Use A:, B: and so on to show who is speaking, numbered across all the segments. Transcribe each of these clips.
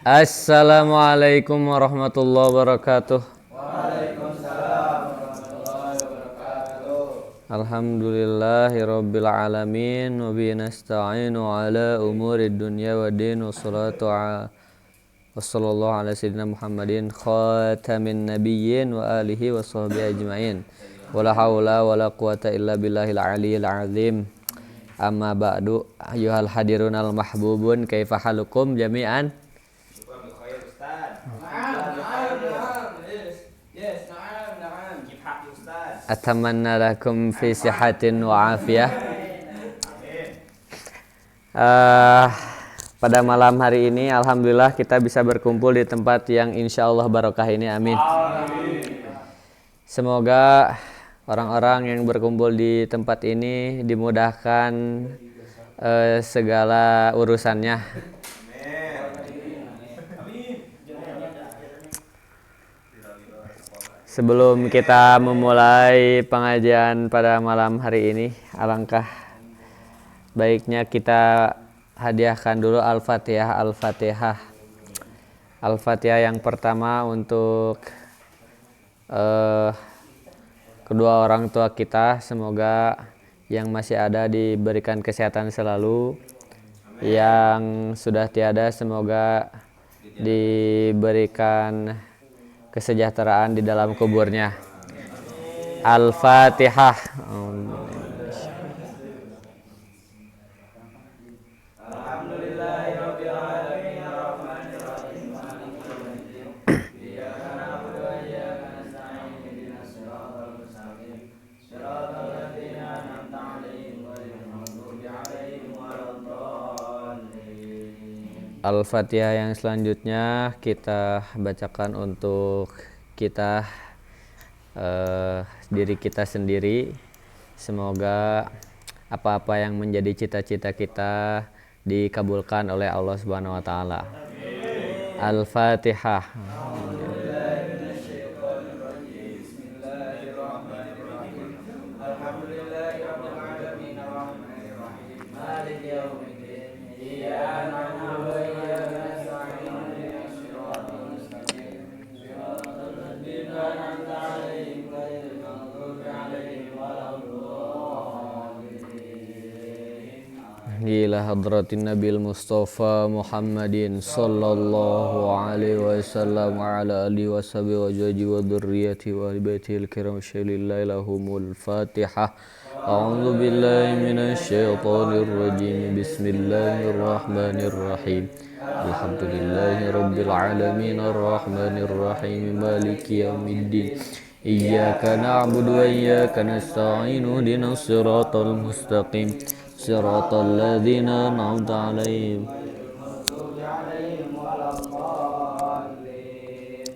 A: Assalamualaikum warahmatullahi wabarakatuh.
B: Waalaikumsalam warahmatullahi wabarakatuh.
A: Alhamdulillahirabbil alamin wa bihi nasta'inu ala umurid dunya waddin wassallallahu ala sayyidina Muhammadin khatamin nabiyyin wa alihi wa sahbihi ajmain. Wala haula wala quwata illa billahil aliyyil azim. Amma ba'du ayyuhal hadirun al mahbubun kaifa halukum jami'an? Atamanna lakum fi sihatin wa afiyah. Pada malam hari ini alhamdulillah kita bisa berkumpul di tempat yang insyaallah barokah ini, amin. Semoga orang-orang yang berkumpul di tempat ini dimudahkan segala urusannya. Sebelum kita memulai pengajian pada malam hari ini, alangkah baiknya kita hadiahkan dulu Al-Fatihah. Al-Fatihah yang pertama untuk kedua orang tua kita, semoga yang masih ada diberikan kesehatan selalu, yang sudah tiada semoga diberikan kesejahteraan di dalam kuburnya. Al-Fatihah. Al-Fatihah yang selanjutnya kita bacakan untuk kita diri kita sendiri. Semoga apa-apa yang menjadi cita-cita kita dikabulkan oleh Allah Subhanahu wa taala. Al-Fatihah. Ila hadratin Nabil Mustafa Muhammadin sallallahu alaihi wasallam wa ala alihi wa sahbihi wa jaji wa dhurriyyati wa alibatil kiram syalillahi lahumul Fatihah. A'udzu billahi minasy syaithanir rajim. Bismillahirrahmanirrahim. Alhamdulillahi rabbil alamin arrahmanir rahim maliki yaumiddin. Iyyaka na'budu wa iyyaka nasta'in ihdinas siratal mustaqim. Siratal ladzina an'amta 'alaihim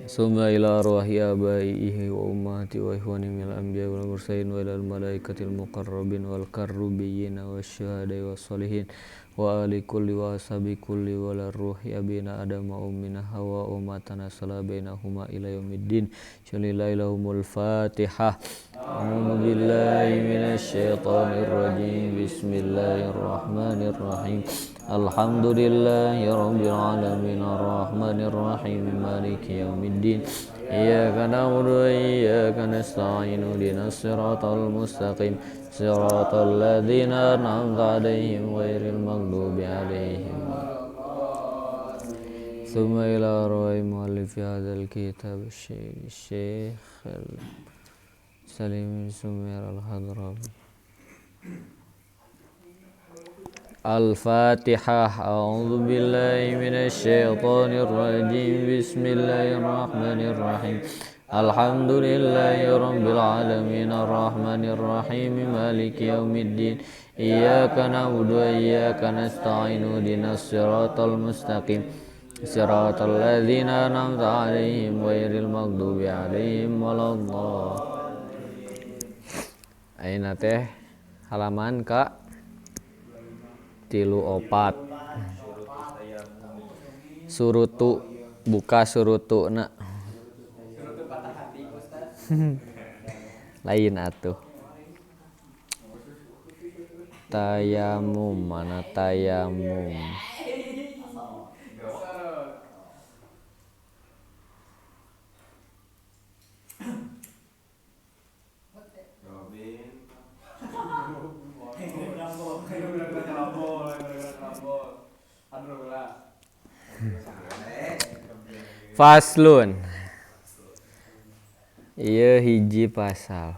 A: summa ila arwahi abaihi wa ummati wa ikhwani minal anbiya'i wal mursalin wa ilal malaikatil muqarrabin wal karrubiyyin wasyuhada'i wassalihin wa ali kulli wa ashabi kulli wa ruhi abina adam wa ummina hawa wa matanasala bainahuma ila yaumiddin. Syalillahi lahumul Fatihah. A'udzu billahi minasy syaithanir rajim. Bismillahirrahmanirrahim. Alhamdulillahi rabbil alamin arrahmanir rahim maliki yaumiddin. Iyyaka na'budu wa iyyaka nasta'in ihdinas siratal mustaqim. Siratal ladzina an'amta 'alaihim ghairil maghdubi 'alaihim. Tsumma ila arwahi mu'allifi hadzal kitab Syekh Salim Sumair al-Hadrami. Al-Fatihah. A'udzu billahi minasy syaithanir rajim. Bismillahirrahmanirrahim. Alhamdulillahi rabbil alamin arrahmanir rahim maliki yaumiddin. Iyyaka na'budu wa iyyaka nasta'in ihdinas siratal mustaqim. Siratal ladzina an'amta 'alaihim ghairil maghdubi 'alaihim waladdallin. Ayeuna teh halaman ka 34. Surutu buka surutuna. Lain atuh. Tayamum, mana tayamum? Faslun. Ieu hiji pasal.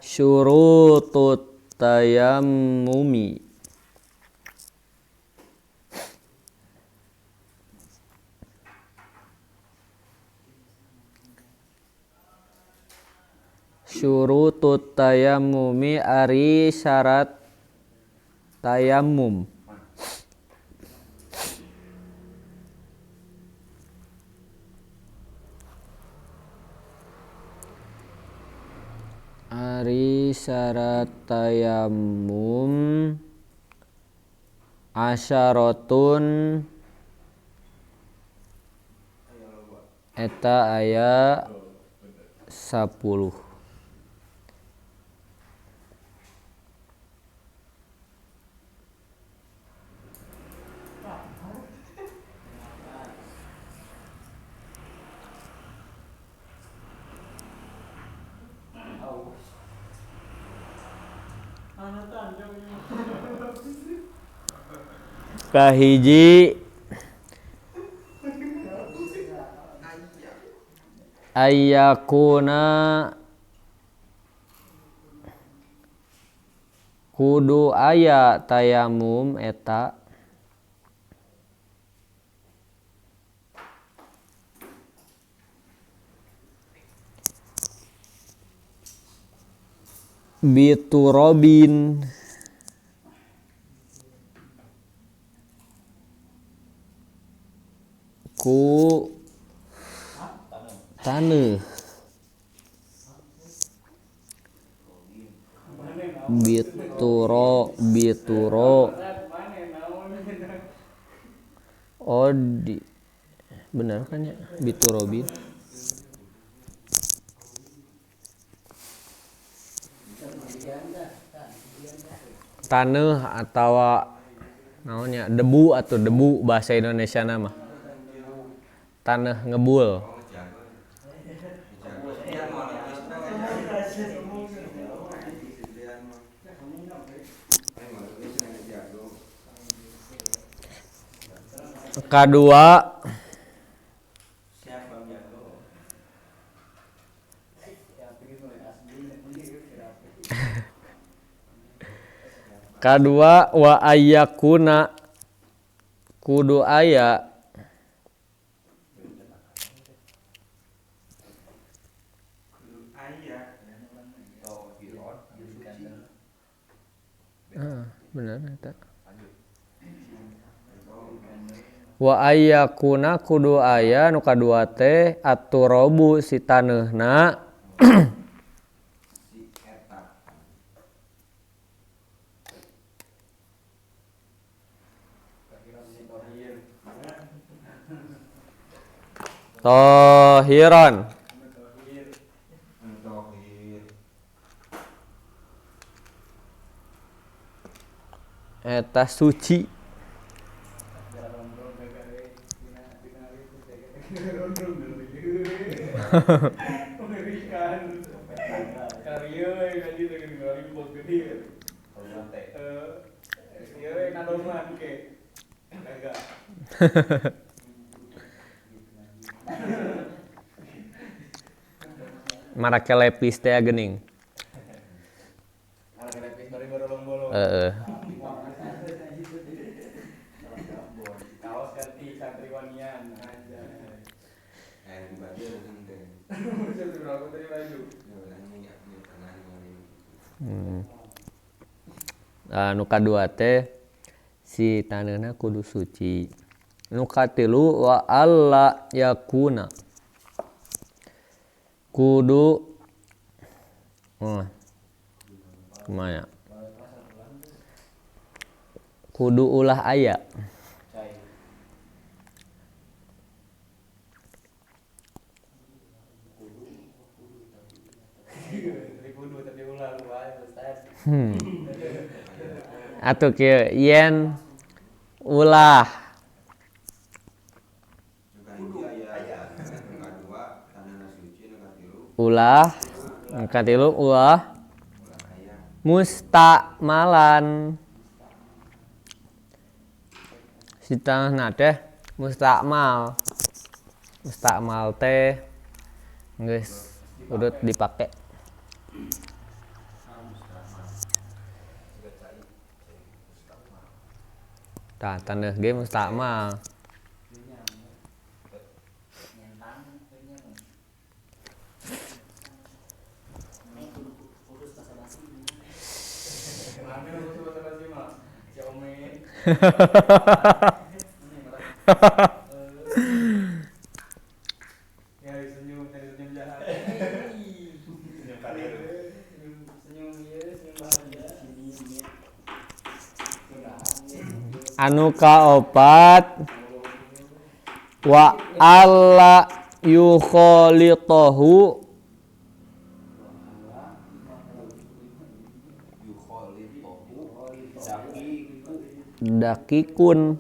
A: Syurutut tayammumi. Syurutut tayammumi ari syarat tayammum. Ari syarat tayammum asyaratun eta aya 10. Kahiji ayyakuna kudu aya tayammum eta biturobin ku taneuh bituro di benar kan ya biturobin taneuh atau naonnya debu atau debu bahasa Indonesia nama tanah ngebul. Kadua wa ayyakuna kudu aya benar eta wa ayyakuna kudu aya nu kadua teh aturabu si taneuna tohiron eta suci. Marake lepis teh geuning. Nu kadua teh si taneuna kudu suci. Nu katilu wa alla yakuna kudu kumaha kudu ulah aya atuh kieu yen ulah ulah katilu ulah mustakmalan sitangna teh mustakmal teh geus urut dipake. Tah tandeuh ge mustakmal. Anu kaopat wa alla yukhalitahu dakikun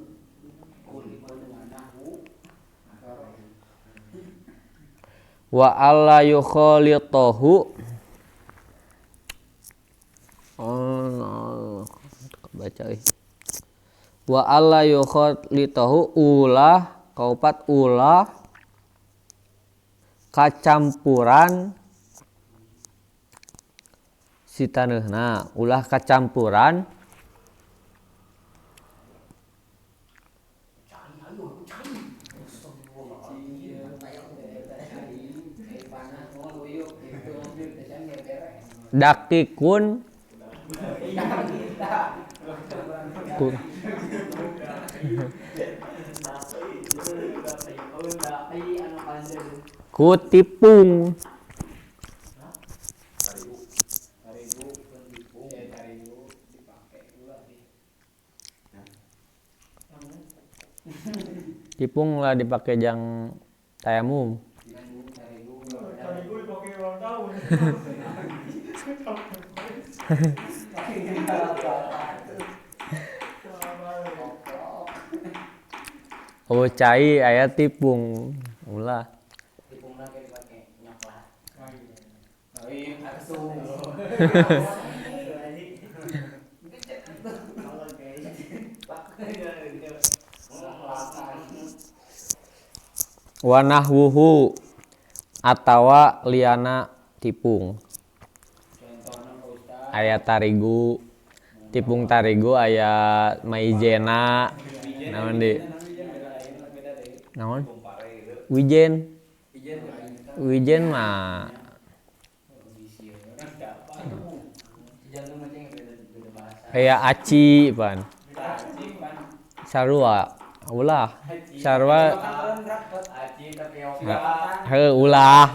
A: wa alla yukhalitahu baca wa alla yukhalitahu ulah kaopat ulah kacampuran sitaneuna ulah kacampuran dakikun ku tipung tipung lah dipake jang tayamum. Oh cai aya tipung ulah
B: Tipungna ge dipake nyoklat. Oh iya asu.
A: wa nahwuhu atawa liana tipung. Aya tarigu tipung tarigu aya maijena naon di naon wijen mah aya aci pan sarua ulah sarua heuh ulah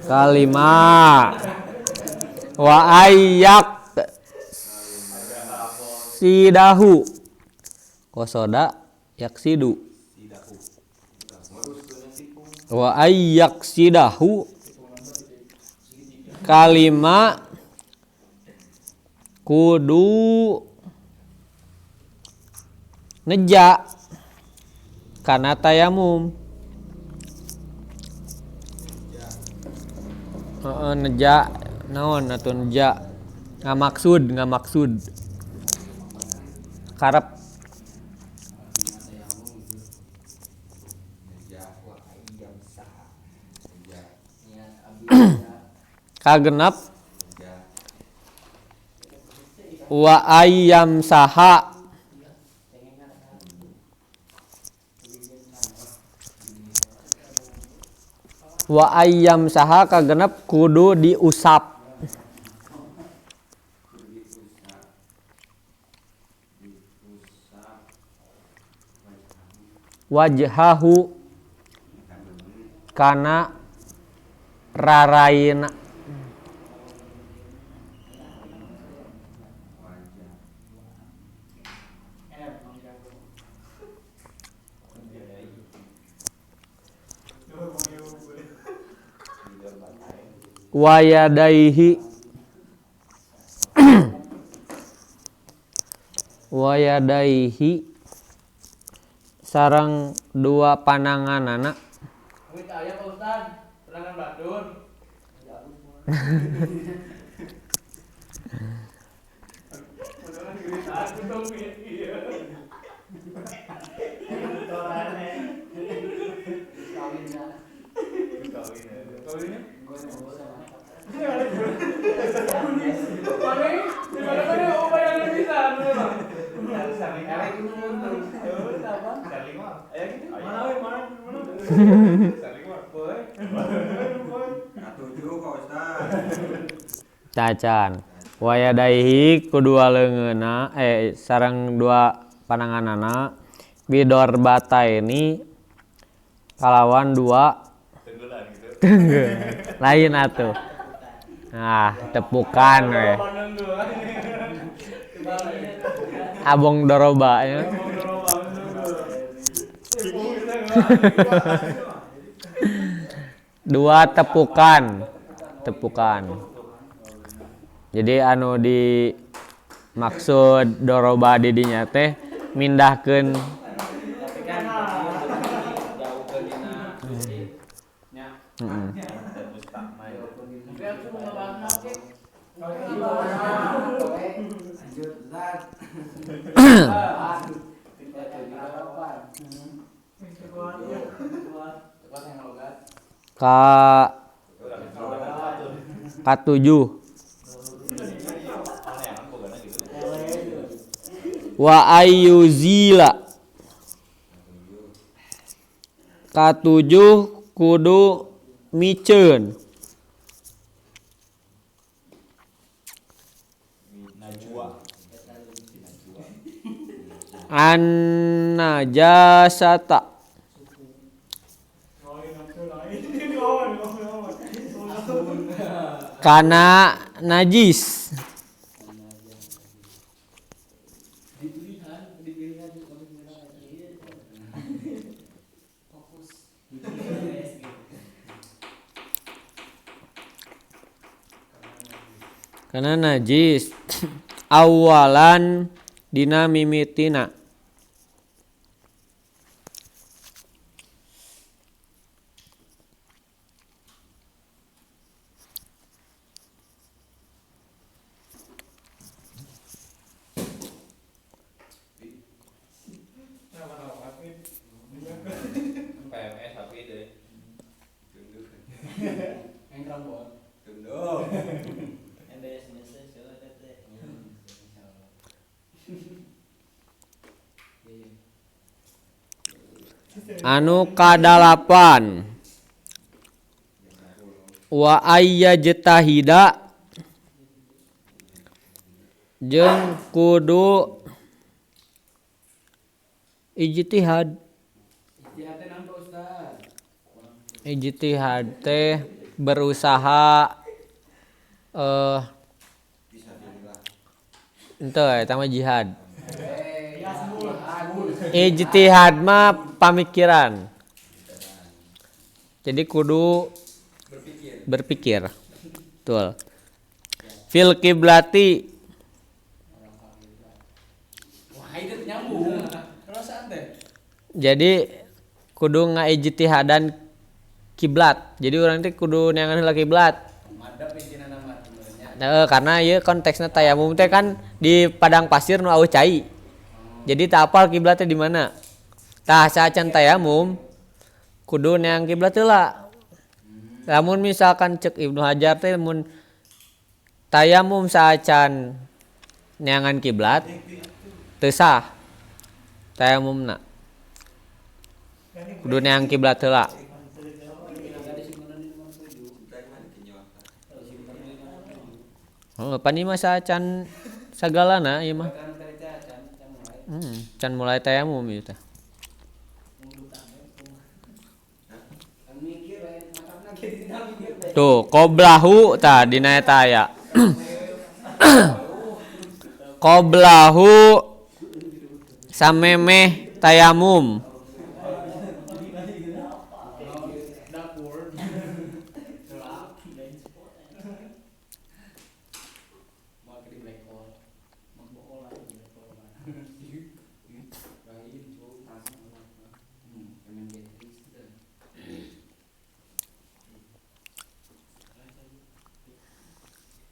A: kalima wa ayyak sidahu kosoda yaksidu wa ayyak sidahu kalima kudu neja kana tayamum. Neja naon atuh neja ngamaksud karep kagenep wa ayyam saha kagenep kudu diusap wajhahu kana raraina wa yadaihi wa yadaihi sareng dua pananganana.
B: Wih, aya Pak Ustaz, terangan Badun.
A: Cacan wayadaihi kedua leungeuna sareng dua pananganana bidor bataini kalawan dua lain atuh. Nah, tepukan we. Abong doroba ya. Dua tepukan. Jadi anu di maksud doroba di dinya teh mindahkeun katujuh wa ayyuzila katujuh kudu miceun an najasata kana najis. Kana najis awalan dina mimitina. Anu kadalapan wa ayya jetahida jeung kudu ijtihad. Ijtihad teh berusaha ente eta mah jihad. Ijtihad mah pamikiran. Jadi kudu berpikir. Betul. Fil kiblati.
B: Wah, itu nyambung. Perasaan teh.
A: Jadi kudu ngaijtihadan kiblat. Jadi urang teh kudu neangan heula kiblat.
B: Madep intina nama sebenarnya.
A: Karena ieu konteksna tayamum teh kan di padang pasir nu eueuh cai. Jadi tak apal kiblatnya di mana. Tah saacan tayamum kudu neang kiblat heula. Lamun misalkan cek Ibnu Hajar teh mun tayamum saacan neangan kiblat teu sah tayamumna. Kudu neang kiblat heula. Oh, pani mah saacan sagalana ieu mah. Can mulai tayamum ieu teh. Tuh, qoblahu tah dina eta aya. Qoblahu samemeh tayamum.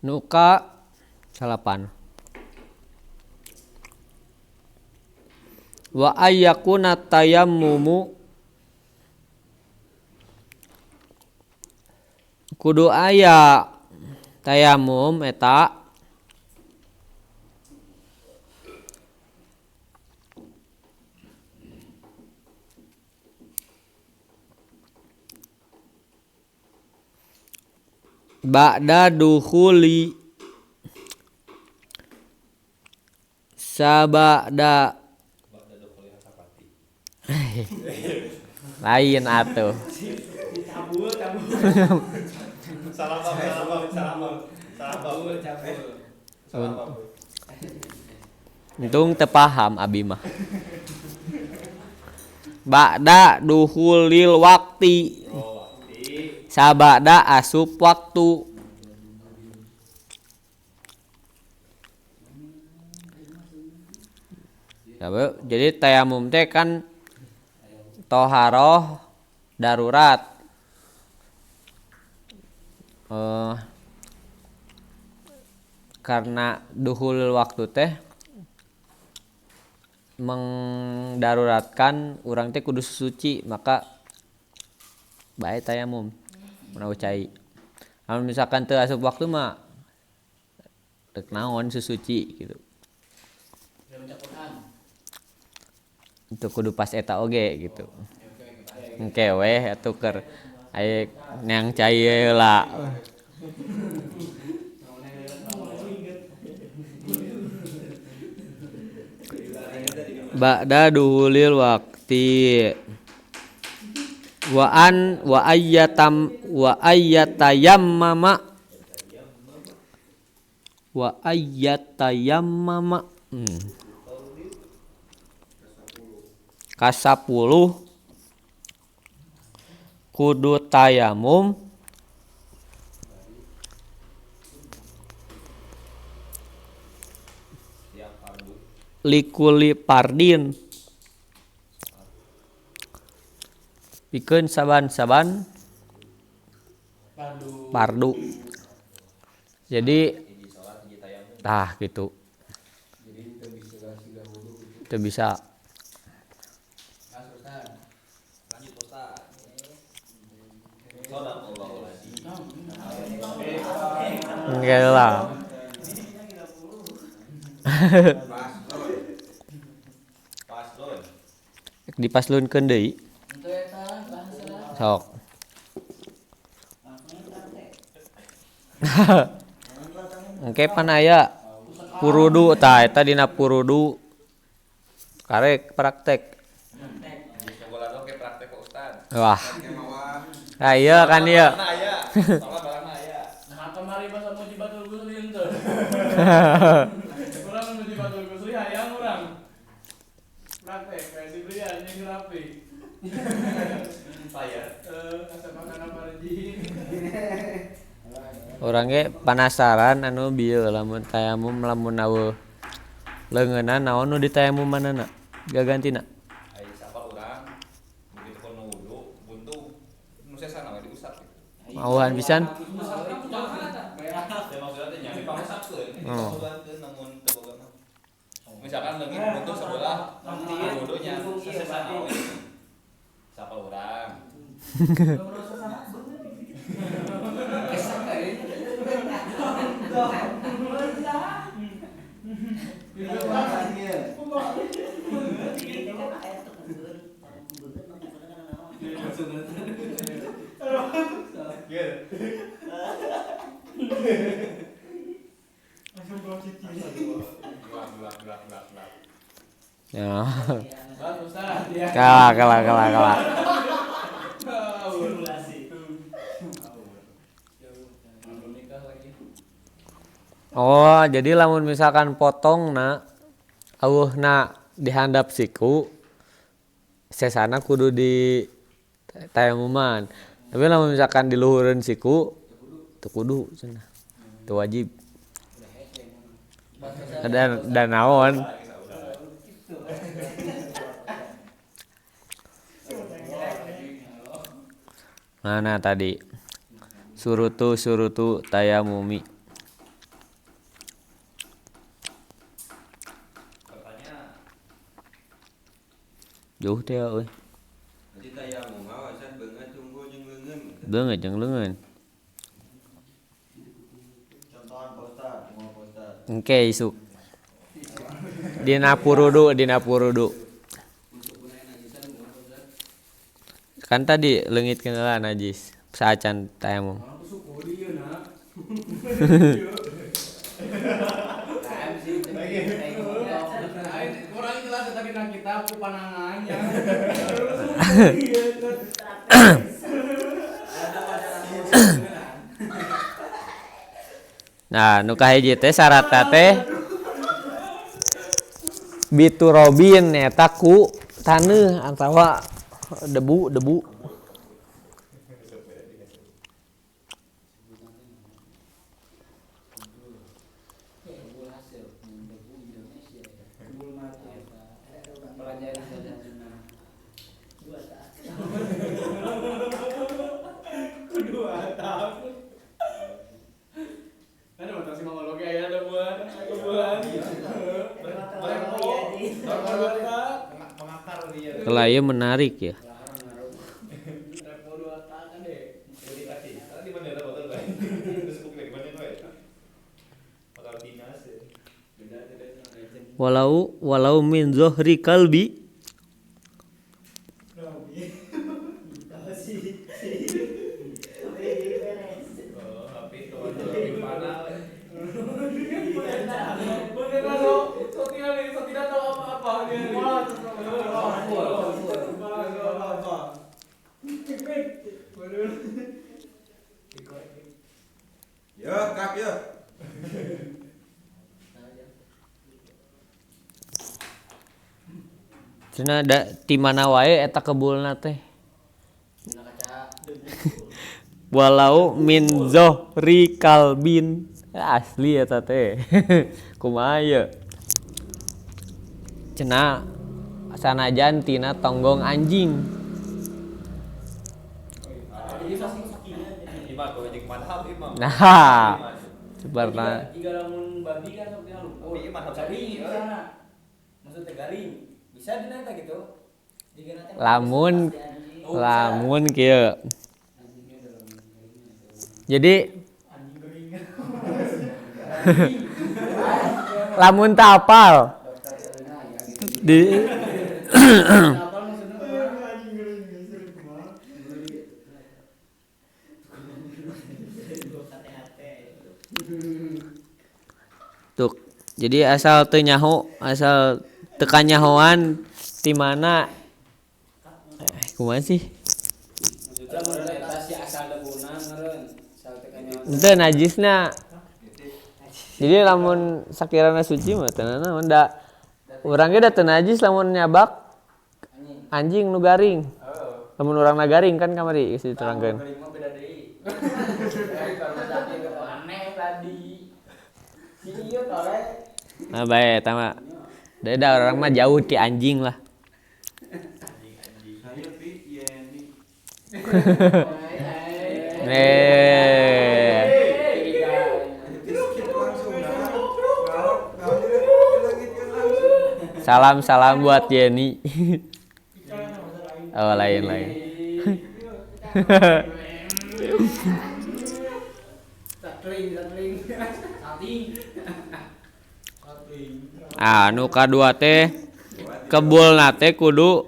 A: Nuka salapan. Wa ayyakuna tayammumu kudu aya tayamum eta ba'da dukhuli sabada lain atuh. Untung teu paham abi mah. Ba'da duhulil waqti. Sabada asup waktu. Jadi tayamum teh kan toharoh darurat. Karena duhul waktu teh mengdaruratkan urang teh kudu suci, maka bae tayamum mun cai. Lamun misalkan teu asup waktu mah rek naon susuci gitu. Itu kudu pas eta oge gitu. Engke we atuh keur aya neang cai heula. Ba'da duhulil waqti wa ayyatayammama kasapuluh kudu tayamum likuli pardin pikeun saban-saban pardu. Jadi tah gitu. Teu bisa. Enggak lah. Dipaslunkeun deui. Sok. Engke pan aya purudu tah eta dina purudu karek praktek. Wah. Ah ieu kan ieu.
C: Nah, kemarin pas mau Batul Gusri teu. Urang menuju Batul Gusri hayang urang. Praktek kayak si Brian yang rapi. Payah. Asa makan apa lagi?
A: Urang ge penasaran anu bieu lamun tayamum lamun aweuh leungeunna naon nu ditayamumannana gagantina.
D: Ai sapal urang begitu kun wudu buntu nu sesana we diusap gitu.
A: Mauhan pisan.
D: Maksudna teh nya dipausapkeun, dipausapkeun namun teu boga mah. Misalkan leungit buntu sebelah wudunya sesana we. Sapal urang.
A: Ya.
C: Bagus
A: Kalah. Oh, jadi lamun misalkan potongna aweuhna dihandap siku sesana kudu di tayamuman. Tapi lamun misalkan di luhureun siku teu kudu cenah. Teu wajib. Dan naon? Mana tadi? Surutu tayamumi.
D: Katanya
A: Jauh teh euy.
E: Jadi tayamum awasan beungeut unggul jeung leungeun.
A: Beungeut jeung leungeun.
E: Contohan Ustaz, mau Ustaz.
A: Engke isuk. Dina purudu. Kan tadi leungitkeun heula najis. Saacan tayamum.
C: Orang jelas tadi nang kita aku panangannya.
A: Nah, nu kahiji teh syaratna teh biturobin eta ku taneuh atawa debu. Kalau ieu menarik ya. Walau min zohri kalbi
E: Yo, kap yo.
A: cenah da ti mana wae eta kebulna teh. Walau min zohri kalbin. Asli eta teh. Kumaha ieu? Cenah sanajan tina tonggong anjing. Nah, sebarna
B: Jika lamun babi kan sok dihalumpur. Garing sana. Maksudnya garing. Bisa dina eta gitu.
A: lamun kieu. Jadi lamun teu apal di Tuk. Jadi asal teu nyaho, asal teu kanyahoan ti mana kumaha sih?
B: Lamun eta si asal debuna meureun. Sal teh kanyaho.
A: Henteu najisna. Jadi lamun sakirana suci mah teu naon da urang ge da teu najis lamun nyabak anjing nu garing. Lamun urangna garing kan kamari geus diterangkeun.
B: Garing mah beda deui. Aneh tadi. Si ieu tore.
A: Nah bae eta mah. Da urang mah jauh ti anjing lah.
E: Saya pi Yeni. Skip langsung nah.
A: Salam buat Yeni. Oh lain.
B: Satling.
A: Nu kadua teh kebulna teh kudu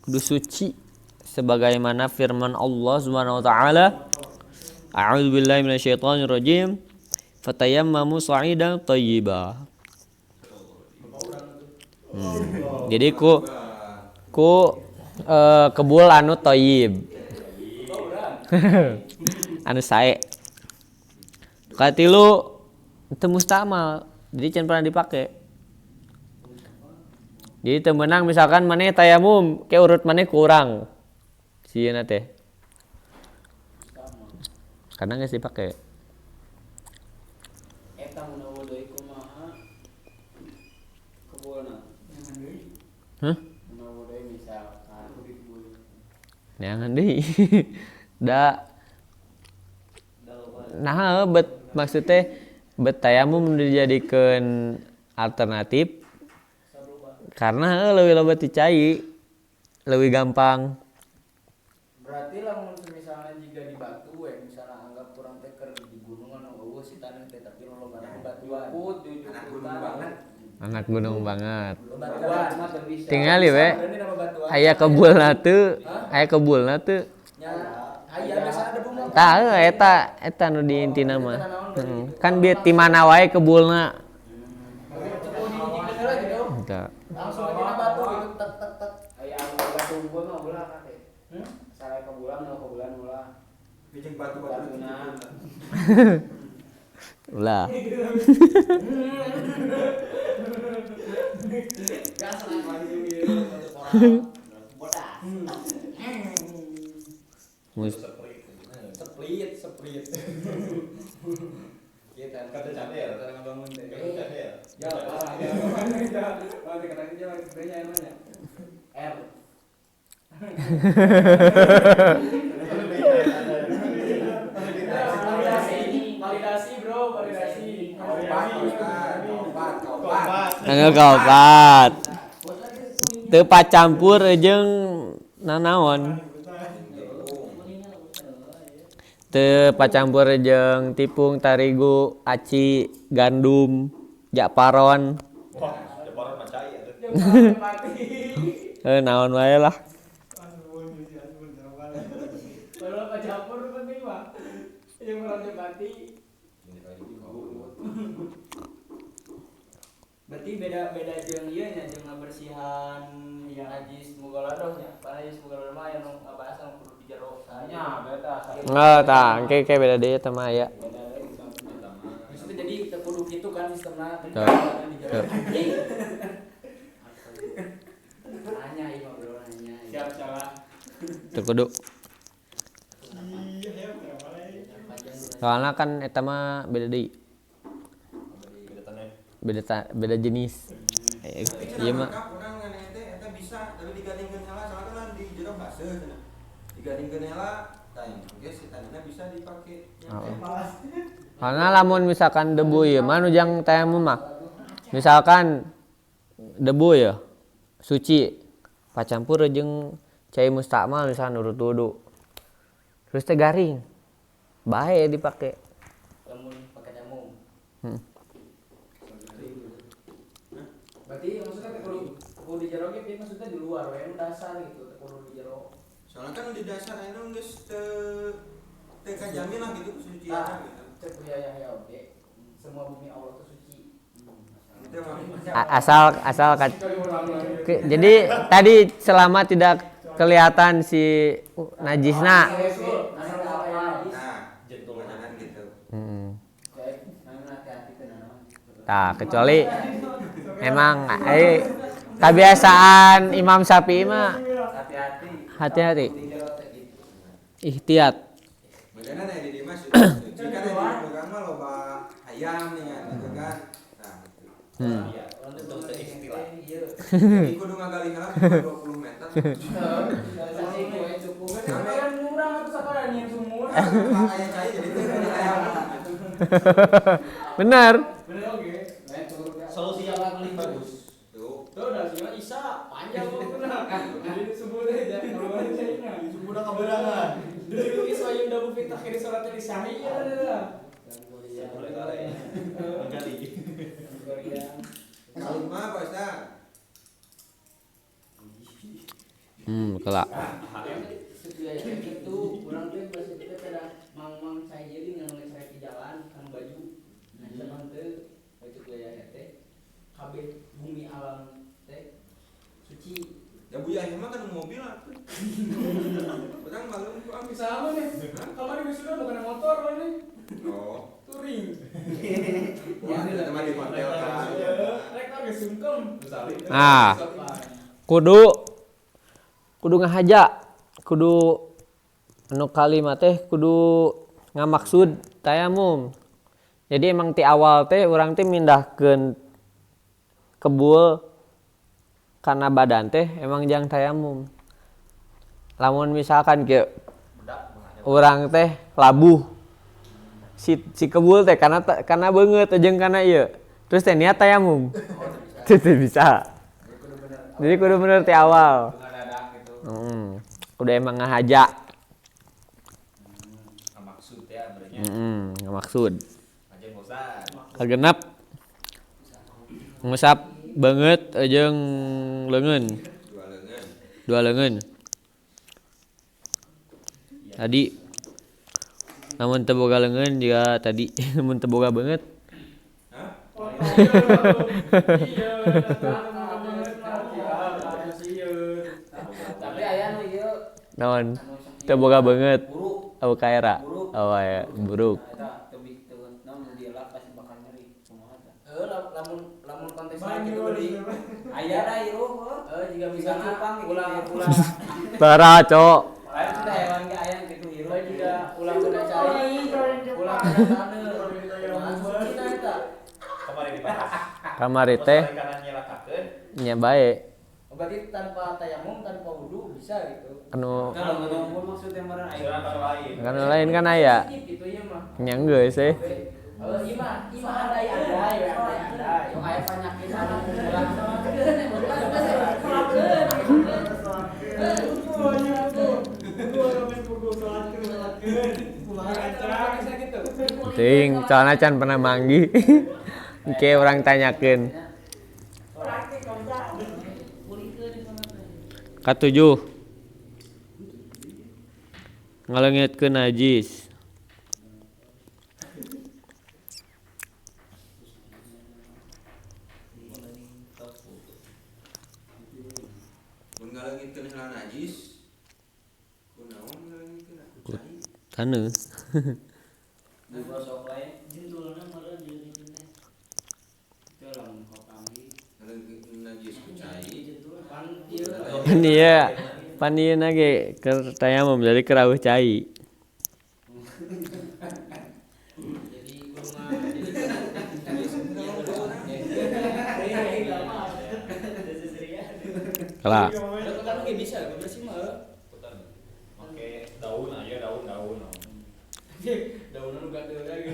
A: suci sebagaimana firman Allah Subhanahu wa taala, A'udzubillahi minasyaitonirrajim. Fatayammamu sa'idan thayyiba. Jadi ku kebul anu thayyib. Anu sae. Katilu teu mustamal. Jadi can pernah dipake. Jadi teu meunang misalkan maneh tayamum ke urut maneh ku urang. Sieuna teh. Karena geus dipake.
B: Eta mun wudu kumaha? Kebulna.
A: Hah?
B: Mun wudu misalkan
A: Neangan deui. Da nah bet maksudnya bet tayamum dijadikeun alternatif karena leuwih loba ti cai, leuwih gampang.
B: Berarti lamun misalnya jika di batu misalnya anggap kurang teh keur di gunung anu eueuh si taneuh teh tapi lolobana batuan.
E: Anak gunung banget.
A: Anak gunung banget.
B: Batuan mah teu bisa.
A: Tingali we. Aya kebulna teu, aya kebulna teu.
B: Nya aya biasana debu mah.
A: Tah eta nu di intina mah. Kan bieu ti mana wae kebulna. Tah.
B: Langsung aja na batu itu tek tek tek.
F: Aya anu batu unggul mah ulah kate. Sare ke bulan ulah.
E: Bijeng batu-batu
F: Batuna.
A: Ulah.
B: Gas lah lagi batu orang. Bodas. Split. Kita
D: Kata cadel, cara ngebangun teh. Kata cadel.
B: ya parah ya.
C: Kalau dikatakan dia sebenarnya namanya
B: R. Validasi bro, validasi.
A: Angel kaopat. Teu pacampur jeung nanaon. Teu pacampur jeung tepung, tarigu, aci, gandum, jakparon.
D: Wah, deparan mah cai atuh.
A: Naon wae lah.
C: kalau campur penting mah yang merasa bati.
B: Berarti beda jeung ieu nya jeung ngabersihan yang najis mugaladoh nya. Karena najis mugaladoh mah aya nu ngabahas anu kudu di jero.
F: Nya beda.
A: Tah, engke beda deui teh mah aya.
B: Maksudnya jadi teu kudu kitu kan sistemna teh
A: Teu.
B: di jero.
A: Teu.
B: Nanya ieu mah bro nanya.
C: Siap salah.
A: Teu kudu.
C: Iya, boleh.
A: Soalnya kan eta mah beda deui. Beda jenis. Iya mah.
E: Orang nganeh teh eta bisa tapi digandingkeun heula soalna kan di jero baseuh cenah. Digandingkeun heula tah geus si taneuhna bisa dipake.
A: Karena lamun misalkan debu ieu mah nu jang tayamum mah. Misalkan debu ya suci pacampur jeung cai mustakmal misalkan urut wudu. Terus teh garing. Bae dipake.
B: Lamun pakai tayamum. Berarti maksudnya teh kudu di jero ge maksudnya di luar we dasar gitu, teh kudu di jero.
E: Soalnya kan di dasar anu geus teu kajamin lah gitu kesucianna gitu.
B: Cek ya oke. Semua bumi Allah itu suci.
E: Itu mah
A: Asal jadi tadi selama tidak kelihatan si najisna.
B: Asal apa najis.
E: nah, jentungan gitu.
B: Cek, nang hati-hati teh naon.
A: Tah, kecuali emang kebiasaan Imam Syafi'i mah hati-hati. Ihtiyat.
E: Makanya nih di Dimas kan di program mah loba hayam nih kan gitu kan. Nah,
D: Iya, untuk istilah.
E: jadi kudu ngagali heula 20 meter.
B: Kan murah atuh sabaran yang sumur.
E: Aya cai jadi teu hayam.
A: Benar.
C: Bener oke.
D: Solusi yang paling bagus.
E: Tuh.
C: Tuh udah sih Isa panjang kok kena. Jadi subuh deh jangan kalau balik China.
D: Sudah keberangan.
C: Dulu Iswayun dabu fitah kiri salat di sahih ya ada.
D: Boleh kali. Menggali.
E: Kalima Pak Ustaz.
A: Kelak.
B: Setiap itu kurang teh bahasa kita kada mang saya jadi ngan saya di jalan kan baju. Nah, zaman teh baju gaya teh kabeh bumi alam teh suci.
E: Ya Bu Yahya mah kan mobil atuh. Orang malu ku ambil
C: Sama nih. Kamari wisuda bukan motor kan nih.
E: Oh.
C: Touring.
E: Wah, itu teman di hotel kan.
C: Rektor ge sungkem.
A: Kudu ngahaja. Kudu anu kalimat teh kudu ngamaksud tayamum. Jadi emang ti awal teh urang teh mindahkeun kebul karena badan teh emang jang tayamum. lamun misalkan kieu
D: Bedak banget.
A: urang teh labuh si kebul teh karena beungeut jeung kana ieu terus teh niat tayamum teu bisa jadi kudu bener ti awal
D: Ngadadak gitu.
A: udah emang ngahaja
D: Maksud ya berarti.
A: ngamaksud
D: Aja bosan.
A: kagenep ngusap banget jeung leungeun dua leungeun tadi namun teu boga leungeun juga tadi mun teu boga banget
F: Tapi aya nu ieu
A: naon teu boga banget
F: buruk.
A: au kaera ya buruk
F: Eta teu naon nu dielak pasti bakal nyeri. Kumaha tah? Lamun kontesnya gitu beli. Aya da ieu. Jika misalnya ulang
A: parah cok
F: lain kita hewan ge aya kitu ieu juga ulang kena cai. Ulang kena taneuh. Masukin eta.
D: Kemarin dibahas.
A: kamari teh
D: Karena nyelakakeun.
A: nya bae
B: Berarti tanpa tayamum, tanpa wudu bisa gitu.
A: anu
F: Kalau ngomong maksudnya meureun aya.
D: Jalan kata lain.
A: kan lain kan aya
B: Gitu ya mah.
A: nya geus
B: Ima andai. Yang aya penyakit anu ulang.
A: ting soalnya can pernah manggi engke orang tanyakeun katujuh ngaleungitkeun najis
E: Mun ngaleungitkeun hal najis kunaon ngaleungitkeun cai
A: taneuh
F: Digosok lain jendulna meureun jeung dieu teh. Teu lamun kotambi
E: ngaleungitkeun najis ku cai
A: pan ieu na ge keur tayamum jadi keur aweuh cai
B: Jadi kurma
A: kalah
B: kan ge bisa bersih mah.
D: Make daun aja daun.
B: Daun nu gadeul lagi.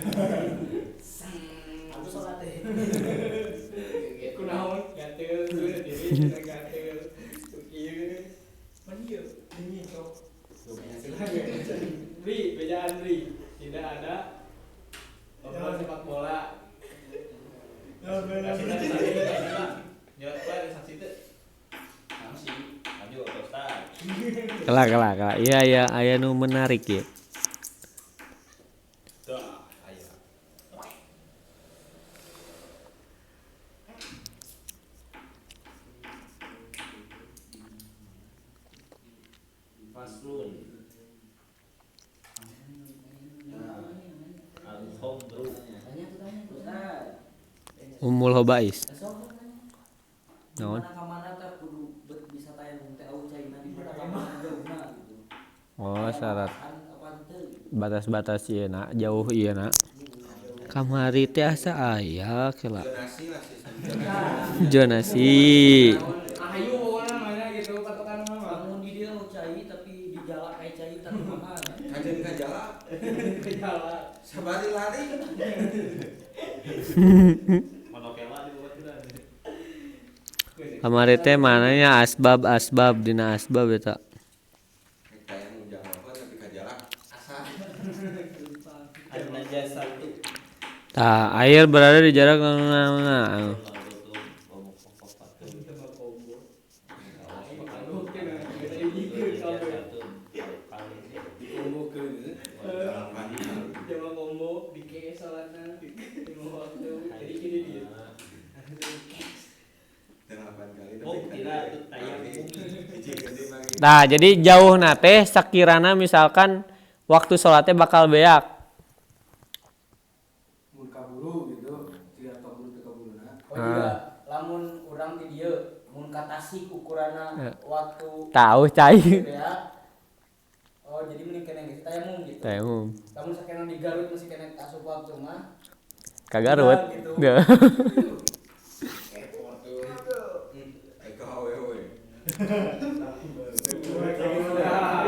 B: Aku salat teh. Kunaon gadeul diri gadeul. Ieu man ieu ini sok. Bejaan tidak ada obrolan sepak bola.
D: Nyelak bola ada saksi teh. Saksi. Lanjut Ustaz.
A: kalah iya aya nu menarik ya
D: Dah, ayo.
F: faslun.
D: Al-Khomru.
F: Ustaz,
A: umul hobais naon
F: kamana teh kudu bisa tayamum teh au caina di mana kamana jauhna gitu.
A: oh syarat
F: Apa teu?
A: batas-batas ieu na jauh ieu na kamari teh asa aya kela
E: nasi lah sih
A: jonasi
B: Ahayu pokoknya namanya gitu patokan mah.
F: Lamun di dieu au cai tapi dijalak aya cai teh kumaha?
E: kajen kajala
B: Jalan.
E: sabari lari
D: Monokela dibuat kita.
A: kamari teh mananya asbab dina asbab eta
E: kayak mau jalan apa tapi kajala asa
F: Ada najasah tuh.
A: tah air berada di jarak mana
B: Jawa combo di ke salatna di waktu jadi gini dia.
E: 8 kali
F: Oh, kira tuh tayamum.
A: nah jadi jauh na teh sakirana misalkan waktu sholatnya bakal beak
C: Mun kaburu gitu, jika kaburu teu kaburuna.
B: Oh iya, lamun urang di dieu mun katasik ukuranna waktu
A: tahu cai
B: ya. Oh, jadi mending kena geus tayamum gitu.
A: tayamum
B: Lamun sakena di Garut masih kena asup waktu mah.
A: kagarut
B: Gitu.
E: Eko awewe
B: Nah,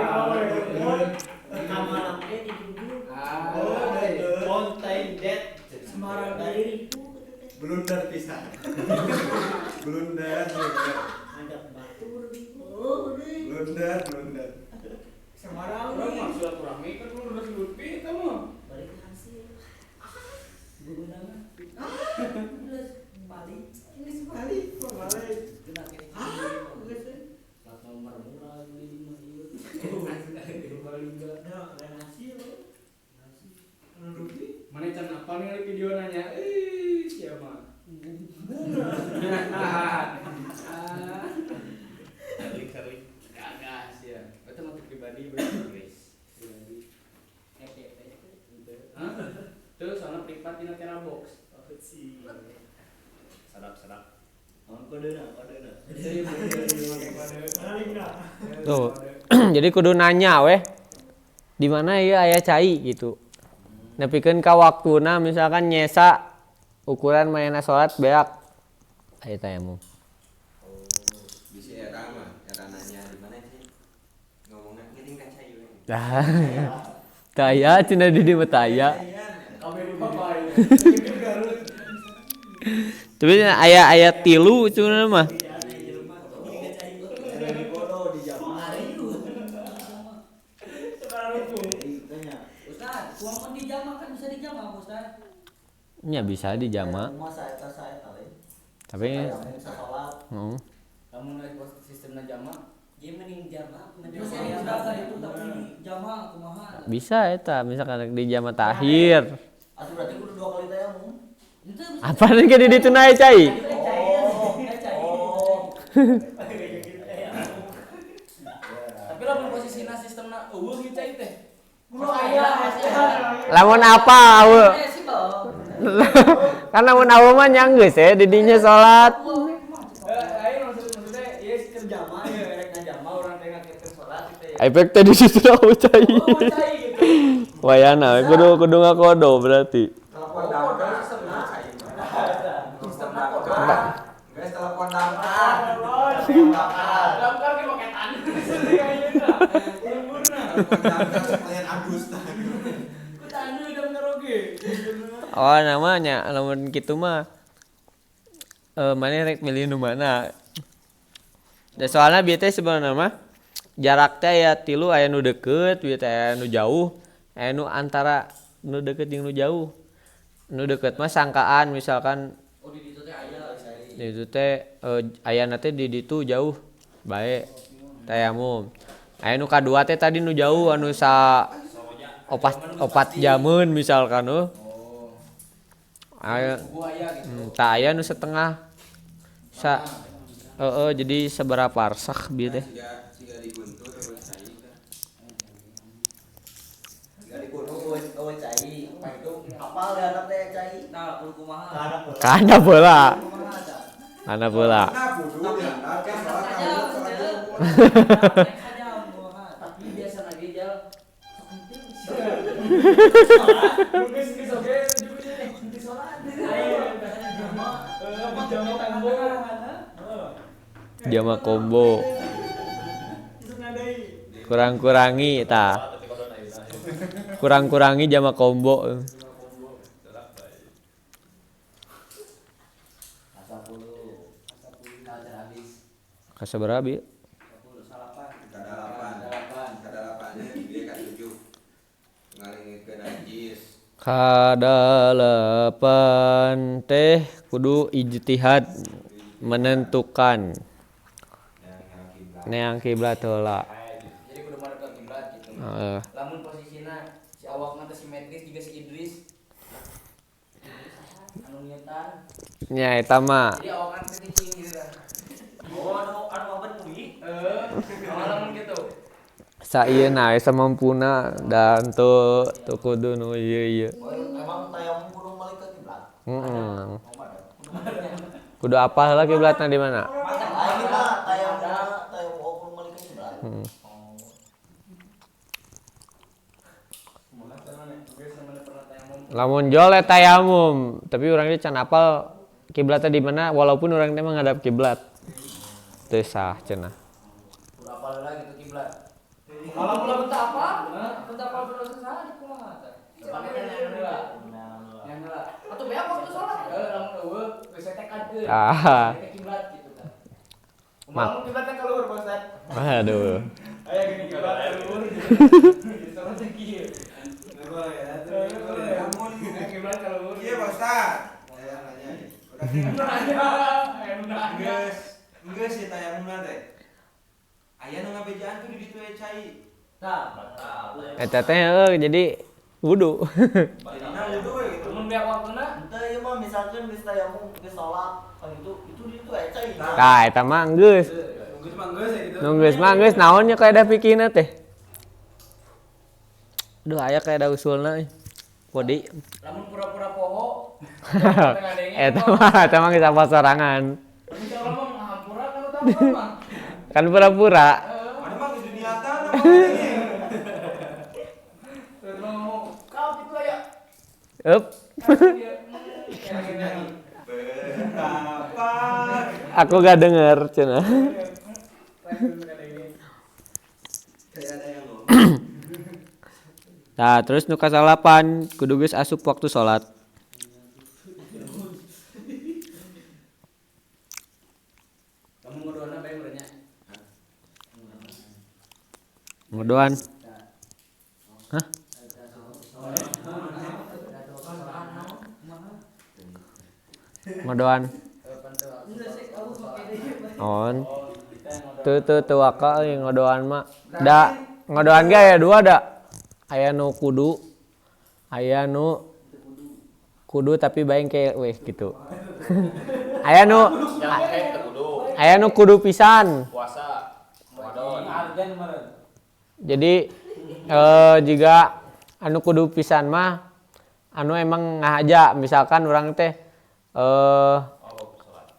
E: blunder pisan. Blunder.
F: Ada batur di.
E: Blunder.
C: Semarang mah silaturahmi kan lu udah sebut kita mah.
F: Balik hasil. Gugunangan. Balik.
E: Ini sekali, balik.
F: Kena kene. Plat nomor murah beli di mah ieu. Balik enggak. Lain hasil.
C: Mana can apa nih video nanya? Siapa?
D: Kali-kali.
C: Kagak sih ya. Itu motif pribadi guys. Pribadi.
F: FTP.
C: Hah? Tuh soalnya privat di Natera Box.
D: Sedap.
F: Kode.
A: Tuh. Jadi kudu nanya weh. Di mana ya aya cai gitu. Nepikeun ka waktuna misalkan nyesa ukuran mayana salat beak aya tayamum.
E: Bisa era nanya di mana sih? Ngomongnya ngiring kaca ieu.
A: Taya cenah di dieu taya. Tapi aya tilu cenah mah.
F: Ustaz, uang dijama kan bisa dijama, Ustaz.
A: Nya bisa dijama.
F: Masa eta lain.
A: Tapi
F: Bisa salat.
B: Lamun sistemna jama
F: Dia mending jama, mending saya itu tapi jama kumaha.
A: bisa eta misalkan dijama tahir.
F: Atuh berarti kudu 2 kali tayamum. Itu
A: Apa nih ke di ditu na aya cai?
B: tapi lamun posisina sistemna eueuh ieu cai teh
A: Lamun apa aweul? Kan lamun aweul mah nyanggeus di dinya salat.
B: maksudnya ieu kerjama ya rek ngajama urang teh ngakieukeun salat teh ya
A: Efek tadi situ aweul cai.
B: cai gitu
A: Wayana kudu ngakodo berarti.
E: Telepon damkar sistemna cai.
B: sistemna kok
E: Guys, telepon damkar.
B: damkar ge paketan ayeuna liburna
E: Telepon damkar sekalian Agus tah.
B: ku tanu damkar oge
A: Oh namanya lamun kitu mah mana rek milih nu mana. Da soalna bieu teh sebenarnya mah jarak teh aya tilu aya nu deukeut, bieu teh aya nu jauh, aya nu antara nu deukeut jeung nu jauh. Nu deukeut mah sangkaan misalkan
B: oh di ditu teh aya
A: di ditu teh ayana teh di ditu jauh bae tayamum. Aya nu kadua teh tadi nu jauh anu sa opat jamun misalkan aya tah aya nu setengah sa jadi seberapa parsak bieu teh.
E: Siga diguntur terus cai tah. Siga diguntur
F: cai. Apa itu? Apal da anak teh cai. Tah kumaha?
A: Kana bola.
F: Kumaha tah?
A: Kana bola.
E: Nah, kudu ya. Oke, salat kamu.
B: tapi biasa lagi jal
C: Geus oge juga di salat. Ayo jama combo.
A: Jama combo. Kurang-kurangi tah. Kurang-kurangi jama combo. Kasaberapa bi?
E: Kadalapannya dia ka 7. Ngalingkeun najis.
A: Kadalapan teh kudu ijtihad menentukan neang kiblat heula.
B: jadi kudu madep ka kiblat gitu
A: Heeh.
B: lamun posisina si awakna teh simetris juga si Idris anu nyetan
A: Nya eta mah
B: jadi awakna teh cicing gitu kan
F: Oh, anu apa bumi?
B: lamun gitu
A: saieuna we samampuna dan teu kudu nu ieu.
F: Emang tayamum kudu balik ke kiblat.
A: Heeh. Kudu apal heula kiblatna di mana?
F: Lain lah tayamum kudu balik ke kiblat.
A: Lamun jol eta tayamum, tapi urang teh can apal kiblatna di mana walaupun urang teh mah ngadap kiblat. Teu sah cenah.
B: kudu apal heula gitu kiblat kalau pula teu apa teu apa terus salah kumaha teh pakai yang heula atuh beak waktu salat lamun eueuh geus Ke kiblat gitu kan.
C: Mau kiblatnya keluar Pak Ustaz.
A: Aduh.
C: Aya gini kiblat keluar. Sama teh kieu. Kiblat keluar.
E: Iya Pak Ustaz. Saya nanya. Geus sih tayangna teh. Aya nu ngabejaan tuh di ditu cai.
A: Eta teh jadi wudu.
E: Jadinya wudu we gitu.
B: Mun biak waktuna
F: Teu ieu mah misalkan geus tayamum geus salat, kan itu cai.
A: Tah eta mah geus.
C: Geus mah geus ya gitu.
A: Nu geus mah geus naon nya kaedah pikirna teh. Duh aya kaedah usulna euy. Podi.
B: lamun pura-pura poho.
A: Eta mah geus apal sorangan.
B: Insyaallah mah ngahampura kan utama mah.
A: Kan pura-pura.
E: Ada mah geus diniatan apa ini?
B: Kau gitu aya.
A: Eup.
E: Betapa
A: Aku gak denger cenah.
E: kayak ada yang ngomong.
A: Nah, terus nu kasalapan kudu geus asup waktu salat.
B: Kamu ngodoana bae urangnya.
A: Ngodoan. Hah? Ngodoan. On. Teu waka euy ngodoan mah. Da ngodoan ge aya dua da. Aya nu kudu. Aya nu kudu tapi bae ke weh gitu. Aya nu aya nu kudu pisan.
D: Puasa. Ramadan.
A: Jadi jika anu kudu pisan mah anu emang ngahaja misalkan orang teh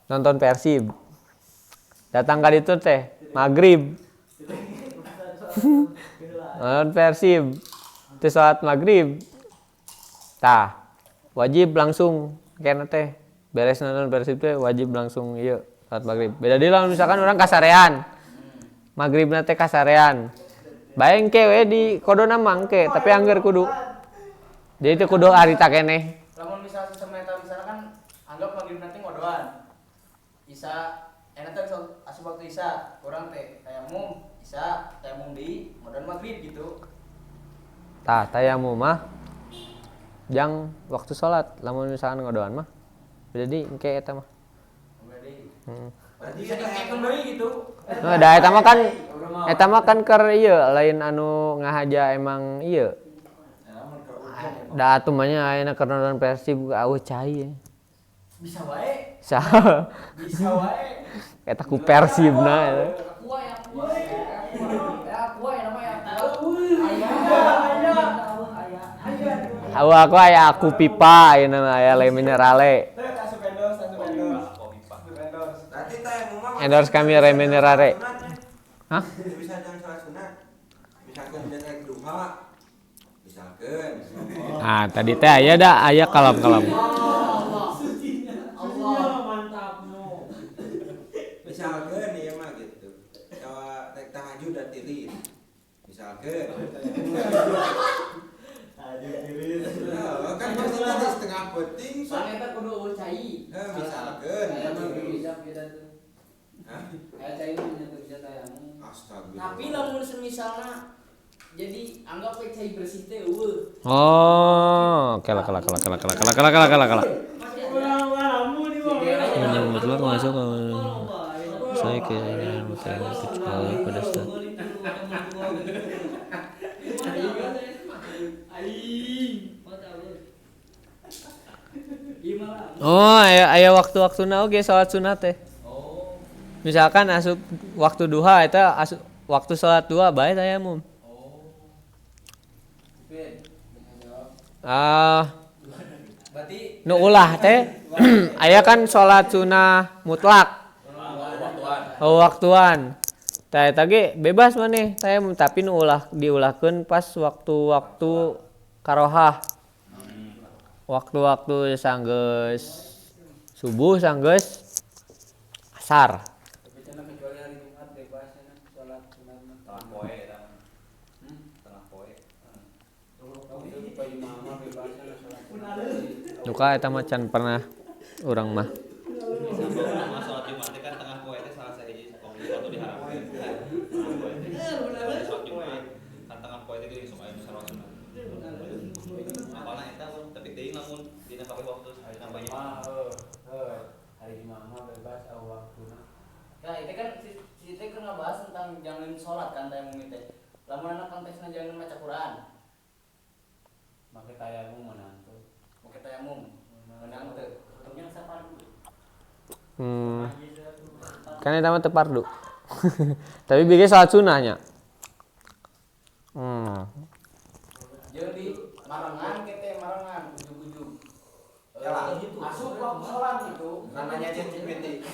A: nonton Persib. Datang kali itu teh maghrib. Nonton Persib. Teh salat maghrib. Tah, wajib langsung kena teh beres nonton Persib teh wajib langsung ieu salat maghrib. Beda deui lamun misalkan orang kasarean. Maghribna teh kasarean. Baeng ke we di kodona mangke tapi angger kudu. Jadi itu kudu harita keneh.
B: Lamun misal sistem eta misalkan anggap maghrib nanti ngodoan. Isa enak teh asup waktu Isya, urang teh tayamum Isya, tayamum deui ngodoan maghrib gitu.
A: Tah tayamum mah jang waktu salat lamun misalkan ngodoan mah. Beda deui engke eta mah.
B: Berarti
E: Berarti
B: bisa
E: kita
B: dikeun deui gitu.
A: Nah, da eta mah kan keur ieu lain anu ngahaja emang ieu. Da atuh mah nya ayeuna keur nonton Persib aueuh cai.
B: Bisa wae.
A: Sa
B: Bisa wae.
A: eta ku Persibna eta.
B: Aku wae namanya aku.
A: Aku aya aku pipa ayeuna mah aya le minerale.
C: Asup endorse.
E: berarti tayamum mah
A: Endorse kami re minerale. Hah?
E: Bisa jangan salat sunat. Misalkan udah naik duha. Misalkan.
A: Ah, tadi teh aya kalam-kalam.
B: Allah mantap no.
E: Misalkan ieu mah gitu. Jawa tek tahajud dan tirir. Misalkan. Nah, kan maksudnya di setengah penting.
B: Soalnya eta kudu eueuh cai.
E: Misalkan.
B: Aya mah bisa beda tuh.
E: Hah?
B: Aya cai mah nya teu bisa tayamum.
E: Astagfirullah.
B: Tapi lamun semisalna jadi anggap we cai bersih teh eueuh.
A: Oh, kala. Mutlak masuk saya kayaknya mutlak kecuali pada saat oh aya waktu-waktuna oge salat sunat teh. Misalkan asup waktu duha eta asup waktu salat duha bae tayamum.
B: Berarti
A: Nu ulah teh aya kan salat sunah mutlak. Waktuan. Tah eta ge bebas maneh tayamum tapi nu ulah diulahkeun pas waktu-waktu karohah. Waktu-waktu sanggeus subuh sanggeus asar.
B: tapi cenah kecuali hari Jumat bebas cenah salat sunat mah.
D: Tengah poe eta. Tengah poe.
B: Itu baju mama bebas cenah salat sunat.
A: Duka eta mah can pernah urang mah.
D: Sholat Jumat kan tengah poe teh salah sahiji waktu diharapkeun. Sholat Jumat kan tengah poe teh geus sok aya salat sunat. Apalna eta tapi teuing lamun dina kabeh waktu dina banyak.
F: Hari Jumat mah bebas waktuna.
B: Nah, itu kan si teh kan ngebahas tentang jangan sholat kan tayamum teh. Lamun anak konteksna jangan baca Quran.
F: Make tayamum menantu.
B: Oke tayamum. Menang teh. Hukumnya sapardu.
A: Kan eta mah teu fardu. Tapi bieu salat sunahnya.
B: Jeung di marangan kete marangan ujug-ujug.
E: Ya gitu.
B: Masuk waktu sholat gitu.
E: Namanya ChatGPT.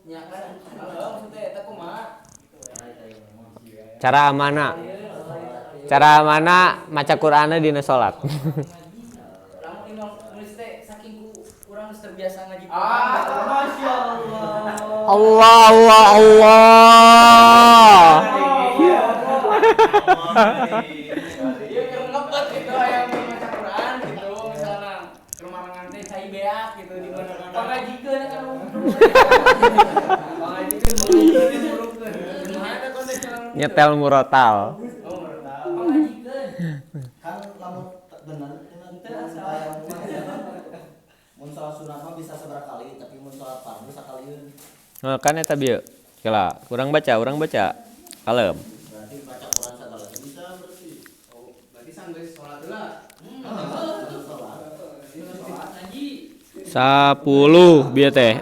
B: Ya kan, kalau maksudnya eta kumaha?
A: Cara mana maca Qur'ana dina salat.
B: Lamun imam nulis teh saking urang geus terbiasa ngaji Quran.
C: Masya Allah.
A: Allah.
B: Iya keur ngebet gitu aya maca Quran gitu misalna keur marangan teh cai beak gitu di mana pangajikeun kan. Pangajikeun disurupkeun. Kumaha eta konteksna?
A: Nyetel murotal.
G: Kan lamun bener mun salat sunat mah bisa seberapa kali tapi mun salat fardu sakalieun.
A: Kan eta bieu. Kela, urang baca. Kalem.
G: Berarti baca Quran sagala bisa berarti.
B: Oh, berarti sanggeus salat heula. Salat ngaji.
A: 10 bieu teh.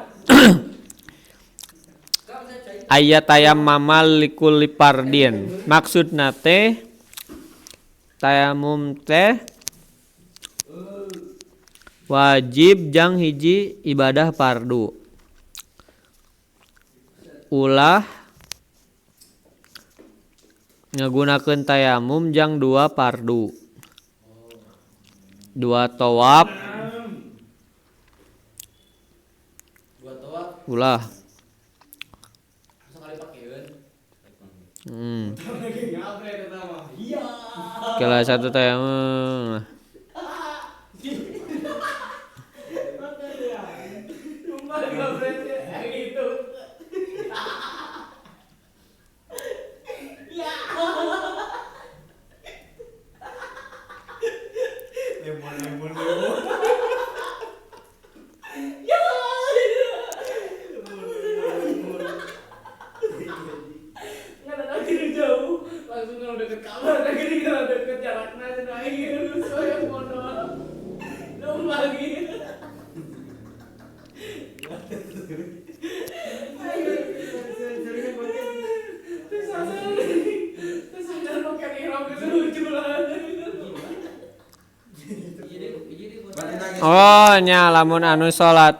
A: Ayat tayammum likulli fardin. Maksudna teh tayamum teh wajib jang hiji ibadah fardu. Ulah ngagunakeun tayamum jang 2 fardu. 2 tawaf.
B: 2 tawaf
A: Ulah.
B: sekali pakeun.
C: Ngapre eta mah.
A: Kala 1 tayamum.
C: Sumpah ngapre gitu. Lemon.
B: Nggak ada lagi jauh, langsung kalau deket kamar lagi kalau deket jaraknya naik lu saya bodoh, dong lagi. Tersadar pakai ihram itu lucu lah.
A: Oh nya lamun anu salat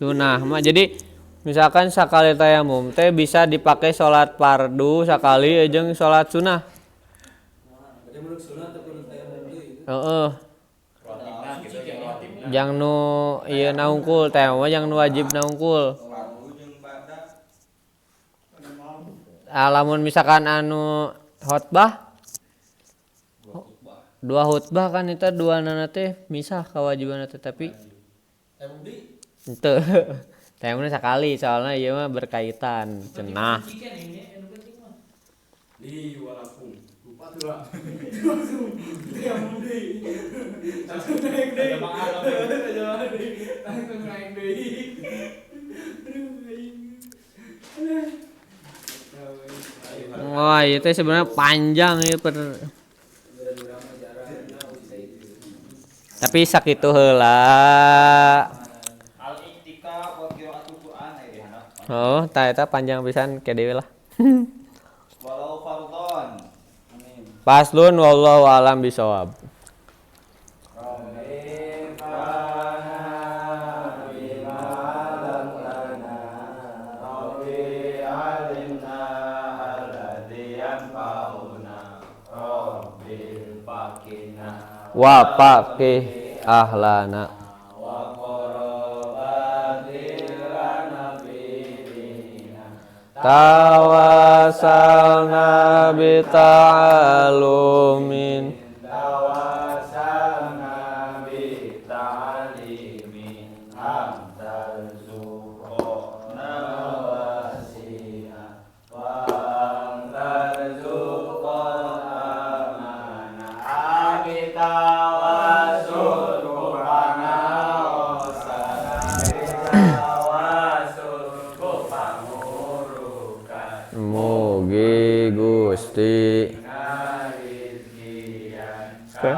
A: sunah mah jadi misalkan sakali tayamum teh bisa dipakai salat fardu sakali jeung salat sunah.
G: Berarti menurut sunat teh kudu tayamum deui.
A: Heeh.
D: Rotibna gitu jeung rotibna.
A: Jang nu ieu naungkul tayamum jang nu wajib naungkul.
E: Fardu jeung bada.
A: Lamun misalkan anu khotbah 2 khutbah kan eta 2 nana teh misah kawajiban teh tapi
G: Tayamum deui.
A: henteu. Tayamumna sakali soalna ieu mah berkaitan cenah.
C: Di walaupun lupa tuh lah. Langsung tayamum deui. Langsung naik deui. Langsung naik deui.
A: Wah, ieu teh sebenarnya panjang ieu tapi sakitu heula.
D: Al-Iqtika wa qiraatul Qur'an aya di handap.
A: Oh, tah eta panjang pisan ke dewe lah.
D: Walau fardhon.
A: Paslun wallahu a'lam bisawab. Wa faqih ahlana Tawasalna bita'alumin.
C: Tawasalna bita'alimin amtarzuqona wasi'a wa amtarzuqona amana abitawasul kupana osana abitawasul kupangurukan
A: Mugi Gusti
C: rizkian
A: Oke.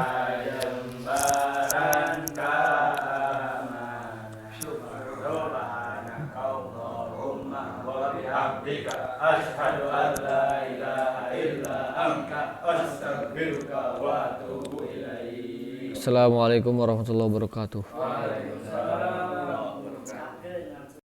C: sayembaran keamanan subhanaka Allahumma wa bihamdika asyhadu an la ilaha illa anta astaghfiruka wa atubu ilaik.
A: Assalamualaikum warahmatullahi wabarakatuh.
C: Waalaikumsalam.